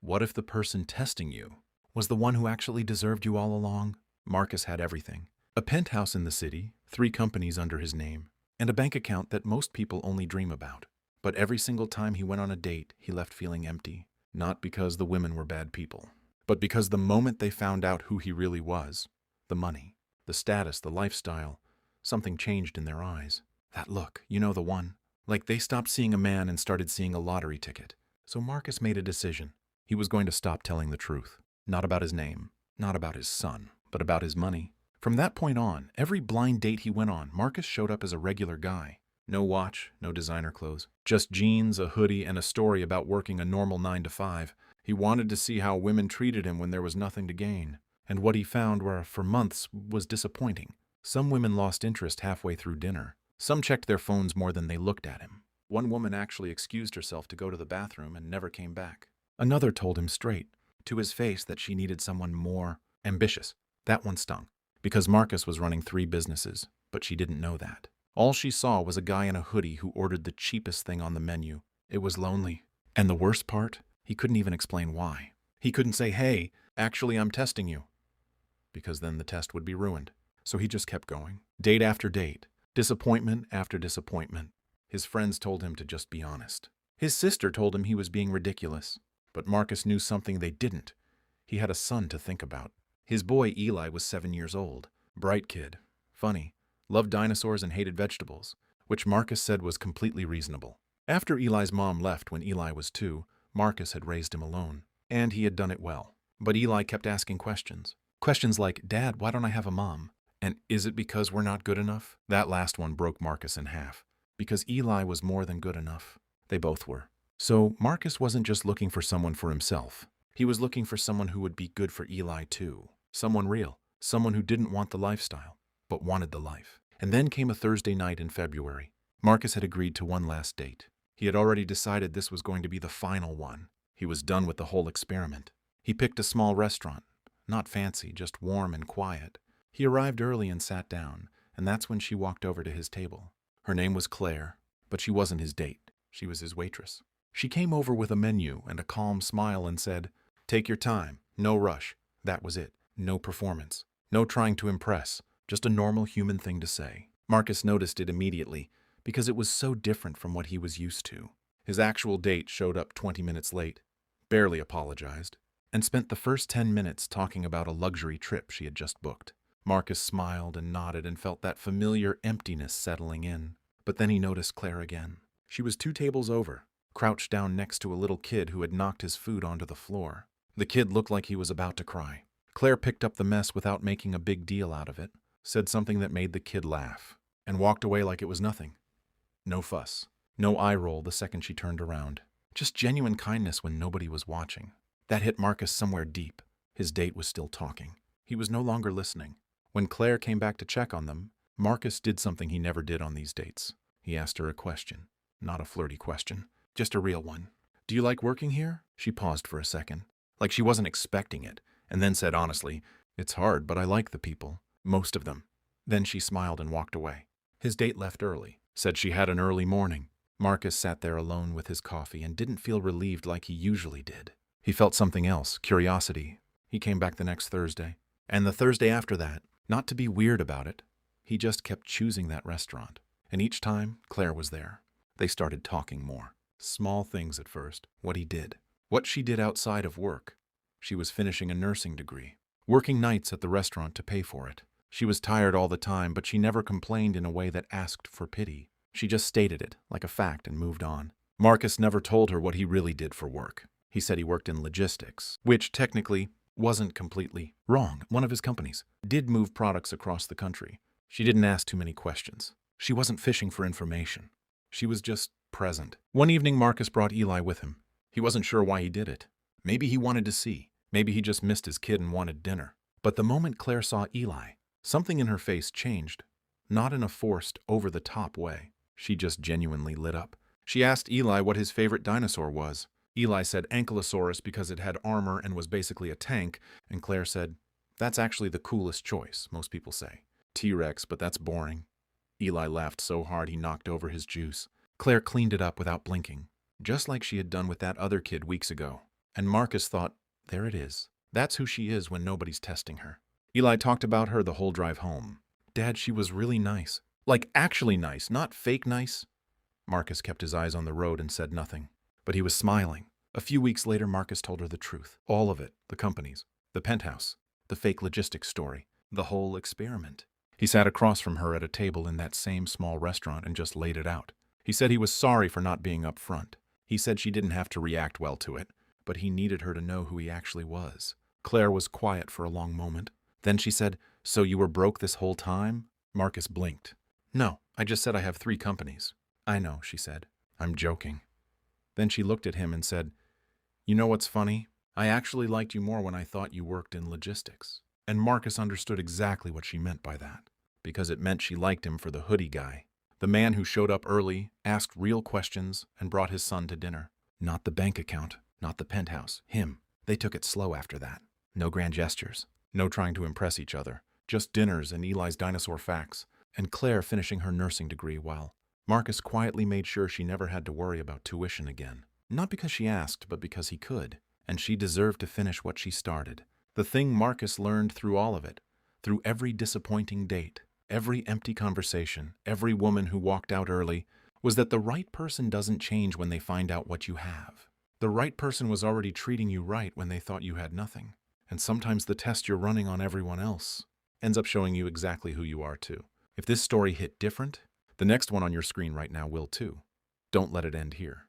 What if the person testing you was the one who actually deserved you all along? Marcus had everything. A penthouse in the city, 3 companies under his name, and a bank account that most people only dream about. But every single time he went on a date, he left feeling empty. Not because the women were bad people, but because the moment they found out who he really was, the money, the status, the lifestyle, something changed in their eyes. That look, you know the one. Like they stopped seeing a man and started seeing a lottery ticket. So Marcus made a decision. He was going to stop telling the truth. Not about his name, not about his son, but about his money. From that point on, every blind date he went on, Marcus showed up as a regular guy. No watch, no designer clothes. Just jeans, a hoodie, and a story about working a normal 9 to 5. He wanted to see how women treated him when there was nothing to gain. And what he found for months was disappointing. Some women lost interest halfway through dinner. Some checked their phones more than they looked at him. One woman actually excused herself to go to the bathroom and never came back. Another told him straight, to his face, that she needed someone more ambitious. That one stung, because Marcus was running 3 businesses, but she didn't know that. All she saw was a guy in a hoodie who ordered the cheapest thing on the menu. It was lonely. And the worst part, he couldn't even explain why. He couldn't say, "Hey, actually I'm testing you," because then the test would be ruined. So he just kept going. Date after date. Disappointment after disappointment. His friends told him to just be honest. His sister told him he was being ridiculous. But Marcus knew something they didn't. He had a son to think about. His boy Eli was 7 years old. Bright kid. Funny. Loved dinosaurs and hated vegetables, which Marcus said was completely reasonable. After Eli's mom left when Eli was 2, Marcus had raised him alone. And he had done it well. But Eli kept asking questions. Questions like, "Dad, why don't I have a mom?" And "Is it because we're not good enough?" That last one broke Marcus in half. Because Eli was more than good enough. They both were. So Marcus wasn't just looking for someone for himself. He was looking for someone who would be good for Eli too. Someone real. Someone who didn't want the lifestyle, but wanted the life. And then came a Thursday night in February. Marcus had agreed to one last date. He had already decided this was going to be the final one. He was done with the whole experiment. He picked a small restaurant. Not fancy, just warm and quiet. He arrived early and sat down, and that's when she walked over to his table. Her name was Claire, but she wasn't his date. She was his waitress. She came over with a menu and a calm smile and said, "Take your time, no rush." That was it. No performance. No trying to impress. Just a normal human thing to say. Marcus noticed it immediately because it was so different from what he was used to. His actual date showed up 20 minutes late, barely apologized, and spent the first 10 minutes talking about a luxury trip she had just booked. Marcus smiled and nodded and felt that familiar emptiness settling in. But then he noticed Claire again. She was 2 tables over, crouched down next to a little kid who had knocked his food onto the floor. The kid looked like he was about to cry. Claire picked up the mess without making a big deal out of it, said something that made the kid laugh, and walked away like it was nothing. No fuss. No eye roll the second she turned around. Just genuine kindness when nobody was watching. That hit Marcus somewhere deep. His date was still talking. He was no longer listening. When Claire came back to check on them, Marcus did something he never did on these dates. He asked her a question. Not a flirty question, just a real one. "Do you like working here?" She paused for a second, like she wasn't expecting it, and then said honestly, "It's hard, but I like the people. Most of them." Then she smiled and walked away. His date left early, said she had an early morning. Marcus sat there alone with his coffee and didn't feel relieved like he usually did. He felt something else, curiosity. He came back the next Thursday. And the Thursday after that, not to be weird about it, he just kept choosing that restaurant. And each time, Claire was there. They started talking more. Small things at first, what he did, what she did outside of work. She was finishing a nursing degree, working nights at the restaurant to pay for it. She was tired all the time, but she never complained in a way that asked for pity. She just stated it, like a fact, and moved on. Marcus never told her what he really did for work. He said he worked in logistics, which technically wasn't completely wrong. One of his companies did move products across the country. She didn't ask too many questions. She wasn't fishing for information. She was just present. One evening, Marcus brought Eli with him. He wasn't sure why he did it. Maybe he wanted to see. Maybe he just missed his kid and wanted dinner. But the moment Claire saw Eli, something in her face changed. Not in a forced, over-the-top way. She just genuinely lit up. She asked Eli what his favorite dinosaur was. Eli said Ankylosaurus because it had armor and was basically a tank, and Claire said, "That's actually the coolest choice, most people say. T-Rex, but that's boring." Eli laughed so hard he knocked over his juice. Claire cleaned it up without blinking, just like she had done with that other kid weeks ago. And Marcus thought, there it is. That's who she is when nobody's testing her. Eli talked about her the whole drive home. Dad, she was really nice. Like actually nice, not fake nice. Marcus kept his eyes on the road and said nothing. But he was smiling. A few weeks later, Marcus told her the truth. All of it. The companies. The penthouse. The fake logistics story. The whole experiment. He sat across from her at a table in that same small restaurant and just laid it out. He said he was sorry for not being up front. He said she didn't have to react well to it, but he needed her to know who he actually was. Claire was quiet for a long moment. Then she said, "So you were broke this whole time?" Marcus blinked. "No, I just said I have 3 companies." "I know," she said. "I'm joking." Then she looked at him and said, "You know what's funny? I actually liked you more when I thought you worked in logistics." And Marcus understood exactly what she meant by that, because it meant she liked him for the hoodie guy. The man who showed up early, asked real questions, and brought his son to dinner. Not the bank account, not the penthouse. Him. They took it slow after that. No grand gestures. No trying to impress each other. Just dinners and Eli's dinosaur facts, and Claire finishing her nursing degree while Marcus quietly made sure she never had to worry about tuition again. Not because she asked, but because he could. And she deserved to finish what she started. The thing Marcus learned through all of it, through every disappointing date, every empty conversation, every woman who walked out early, was that the right person doesn't change when they find out what you have. The right person was already treating you right when they thought you had nothing. And sometimes the test you're running on everyone else ends up showing you exactly who you are too. If this story hit different, the next one on your screen right now will too. Don't let it end here.